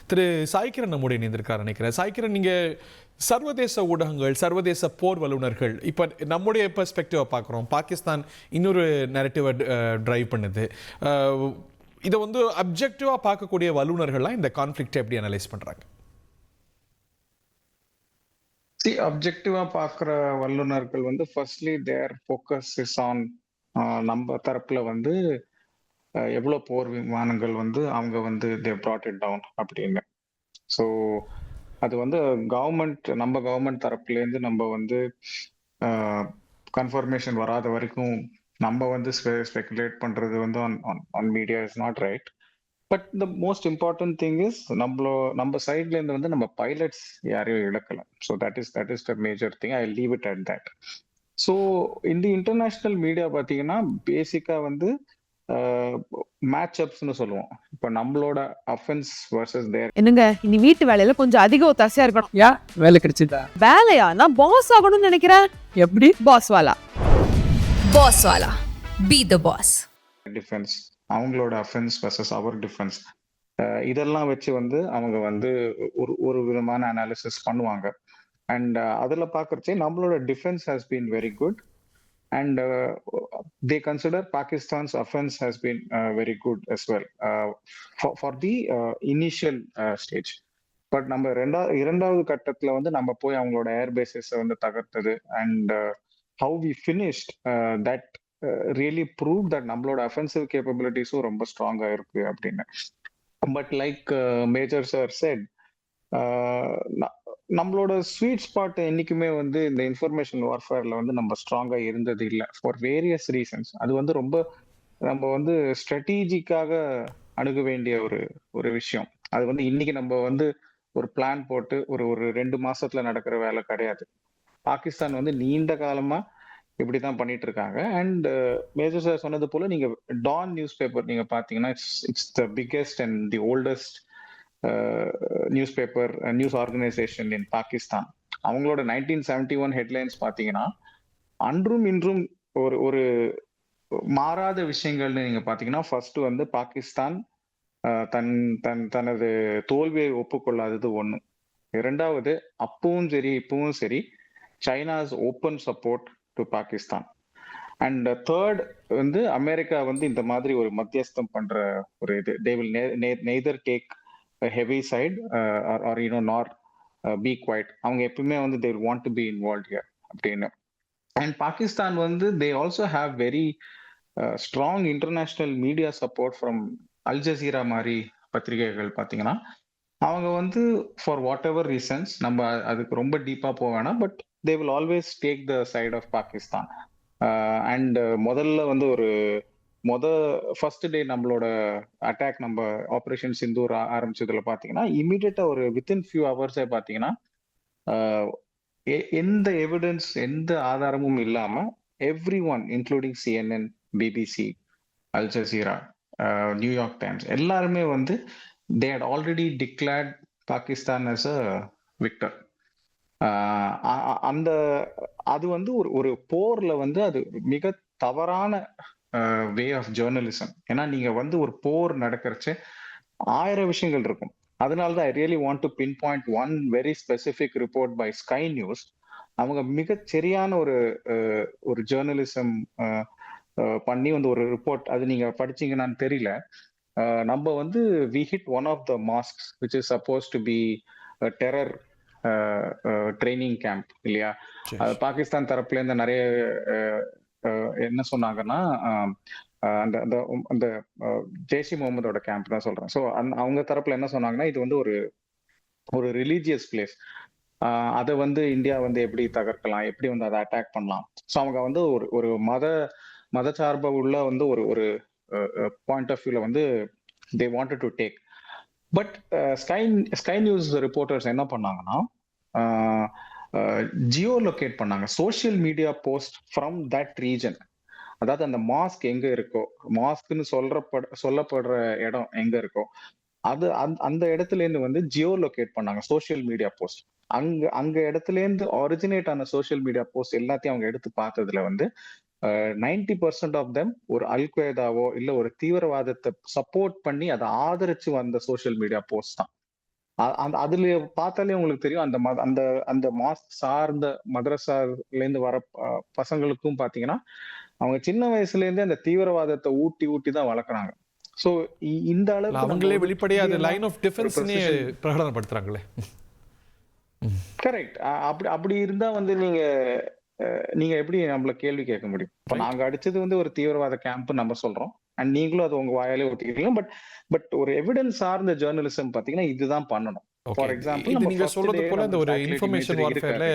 திரு சாய்கிரண் நம்முடைய இணைந்திருக்கார் நினைக்கிறேன். சாய்கிரண், நீங்கள் சர்வதேச ஊடகங்கள், சர்வதேச போர் வல்லுநர்கள், இப்போ நம்முடைய பெர்ஸ்பெக்டிவை பார்க்குறோம். பாகிஸ்தான் இன்னொரு நெரட்டிவை ட்ரைவ் பண்ணுது. இதை வந்து அப்ஜெக்டிவாக பார்க்கக்கூடிய வல்லுநர்கள்லாம் இந்த கான்ஃப்ளிக்டை எப்படி அனலைஸ் பண்ணுறாங்க? அப்ஜெக்டிவா பார்க்குற வல்லுநர்கள் வந்து firstly their focus is on நம்ம தரப்புல வந்து எவ்வளோ போர் விமானங்கள் வந்து அவங்க வந்து தே ப்ராட் இட் டவுன் அப்படின்னு. ஸோ அது வந்து நம்ம கவர்மெண்ட் தரப்புலேருந்து நம்ம வந்து கன்ஃபர்மேஷன் வராத வரைக்கும் நம்ம வந்து ஸ்பெகுலேட் பண்றது வந்து on media is not right. But the most important thing is நம்ம சைட்ல இருந்து வந்து நம்ம பைலட்ஸ் யாரையும் இழக்கல. So that is the major thing. I leave it at that. So இந்த இன்டர்நேஷனல் மீடியா பார்த்தீங்கன்னா பேசிக்கா வந்து மேட்ச் அப்ஸ்னு சொல்லுவோம். இப்போ நம்மளோட அஃபென்ஸ் வர்சஸ் தேர். என்னங்க இனி வீட்டு வேலையில கொஞ்சம் அதிக ஒத்தாசையா இருக்கணும். யா வேலை கிடைச்சிட்டா? வேலையா? நான் பாஸ் ஆகணும்னு நினைக்கிறேன். எப்படி? Pass Vala. Pass Vala. Be the pass. Defence, அவங்களோட அஃபென்ஸ் வர்சஸ் அவர் டிஃபென்ஸ், இதெல்லாம் வச்சு வந்து அவங்க வந்து ஒரு விதமான அனாலிசிஸ் பண்ணுவாங்க. அண்ட் அதில் பார்க்குறச்சே நம்மளோட defence has been very good. And they consider Pakistan's offense has been very good as well for the initial stage. But நம்ம இரண்டாவது கட்டத்துல வந்து நம்ம போய் அவங்களோட ஏர்பேசஸ் வந்து தகர்த்தது and how we finished that really prove that நம்மளோட அஃபென்சிவ் கேப்பபிலிட்டிஸும் ரொம்ப ஸ்ட்ராங்கா இருக்கு அப்படின்னு. But like major sir said, நம்மளோட ஸ்வீட் ஸ்பாட் என்னைக்குமே வந்து இந்த இன்ஃபர்மேஷன் வார்ஃபேர்ல வந்து நம்ம ஸ்ட்ராங்கா இருந்தது இல்லை ஃபார் வேரியஸ் ரீசன்ஸ். அது வந்து ரொம்ப நம்ம வந்து ஸ்ட்ராட்டஜிக்காக அணுக வேண்டிய ஒரு விஷயம். அது வந்து இன்னைக்கு நம்ம வந்து ஒரு பிளான் போட்டு ஒரு 2 மாசத்துல நடக்கிற வேலை கிடையாது. பாகிஸ்தான் வந்து நீண்ட காலமா இப்படிதான் பண்ணிட்டு இருக்காங்க. அண்ட் மேஜர் சார் சொன்னது போல நீங்க டான் நியூஸ் பேப்பர் நீங்க பாத்தீங்கன்னா it's the biggest and the oldest newspaper news organisation in Pakistan. அவங்களோட 1971 ஹெட்லைன்ஸ் பார்த்தீங்கன்னா அன்றும் இன்றும் ஒரு மாறாத விஷயங்கள்னு நீங்க பாத்தீங்கன்னா ஃபர்ஸ்ட் வந்து பாகிஸ்தான் தனது தோல்வியை ஒப்புக்கொள்ளாதது ஒண்ணு. இரண்டாவது, அப்பவும் சரி இப்பவும் சரி China's open support to Pakistan. And third வந்து அமெரிக்கா வந்து இந்த மாதிரி ஒரு மத்தியஸ்தம் பண்ற ஒரு இது, they will neither take heavy side or nor be quiet. அவங்க எப்பவுமே வந்து they want to be involved here அப்படின்னு. and Pakistan வந்து they also have very strong international media support from Al Jazeera மாதிரி பத்திரிகைகள் பார்த்தீங்கன்னா அவங்க வந்து for whatever reasons, நம்ம அதுக்கு ரொம்ப டீப்பா போக வேணாம், but they will always take the side of Pakistan. and முதல்ல வந்து ஃபர்ஸ்ட் டே நம்மளோட அட்டாக், நம்ம ஆபரேஷன் சிந்தூர் ஆரம்பிச்சதுல பாத்தீங்கன்னா இமீடியட்டா ஒரு வித்தின் ஃபியூ ஹவர்ஸே பாத்தீங்கன்னா எந்த எவிடன்ஸ் எந்த ஆதாரமும் இல்லாம every one including CNN, BBC, Al Jazeera, New York Times எல்லாருமே வந்து they had already declared Pakistan as a victor. அந்த அது வந்து ஒரு போர்ல வந்து அது மிக தவறான வே ஆஃப் ஜேர்னலிசம். ஏன்னா நீங்க வந்து ஒரு போர் நடக்கிறச்சு 1000 விஷயங்கள் இருக்கும். அதனாலதான் I really want to pinpoint one very specific report by Sky News. அவங்க மிக சரியான ஒரு ஜேர்னலிசம் பண்ணி வந்து ஒரு ரிப்போர்ட், அது நீங்க படிச்சீங்கன்னு தெரியல. நம்ம வந்து we hit one of the mosques which is suppose to be terror training camp இல்லையா? பாகிஸ்தான் தரப்புல இருந்து நிறைய என்ன சொன்னாங்கன்னா அந்த ஜெய்ஷி முகமதோட கேம்ப் தான் சொல்றேன். ஸோ அவங்க தரப்புல என்ன சொன்னாங்கன்னா இது வந்து ஒரு ரிலீஜியஸ் பிளேஸ், அதை வந்து இந்தியா வந்து எப்படி தகர்க்கலாம், எப்படி வந்து அதை அட்டாக் பண்ணலாம். ஸோ அவங்க வந்து ஒரு மதச்சார்பு உள்ள வந்து ஒரு பாயிண்ட் ஆஃப் வியூல வந்து they wanted to take. But sky news reporters என்ன பண்ணாங்கன்னா ஜியோ லொகேட் பண்ணாங்க social media post from that region. அதாவது அந்த மாஸ்க் எங்க இருக்கோ, மாஸ்க்னு சொல்லப்படுற இடம் எங்க இருக்கோ அது அந்த இடத்துல இருந்து வந்து ஜியோ லொகேட் பண்ணாங்க சோசியல் மீடியா போஸ்ட். அங்க இடத்துல இருந்து ஒரிஜினேட் ஆன சோசியல் மீடியா போஸ்ட் எல்லாத்தையும் அவங்க எடுத்து பார்த்ததுல வந்து 90% ஆஃப் தெம் ஒரு அல்கொய்தாவோ இல்ல ஒரு தீவிரவாதத்தை சப்போர்ட் பண்ணி அதை ஆதரிச்சு வந்த சோசியல் மீடியா போஸ்ட் தான். அதுல பார்த்தாலே உங்களுக்கு தெரியும் அந்த அந்த அந்த மாஸ்க் சார்ந்த மதரசால இருந்து வர பசங்களுக்கும் பாத்தீங்கன்னா அவங்க சின்ன வயசுல இருந்தே அந்த தீவிரவாதத்தை ஊட்டி ஊட்டி தான் வளர்க்குறாங்க. சோ இந்த அளவுக்கு அவங்களே வெளிப்படையா அது லைன் ஆஃப் டிஃபென்ஸ்னே பிரகடனப்படுத்துறாங்களே. கரெக்ட். அப்படி அப்படி இருந்தா வந்து நீங்க எப்படி நம்மள கேள்வி கேட்க முடியும்? இப்ப நாங்க அடிச்சது வந்து ஒரு தீவிரவாத கேம்ப் நம்ம சொல்றோம். அண்ட் நீங்களும் அது உங்க வாயாலே ஒட்டிக்கிறீங்க. பட் ஒரு எவிடன்ஸ் சார்ந்த ஜேர்னலிசம் பாத்தீங்கன்னா இதுதான் பண்ணணும். ஃபார் எக்ஸாம்பிள் நீங்க சொல்றது போல இந்த ஒரு இன்ஃபர்மேஷன் வார்ஃபேர்ல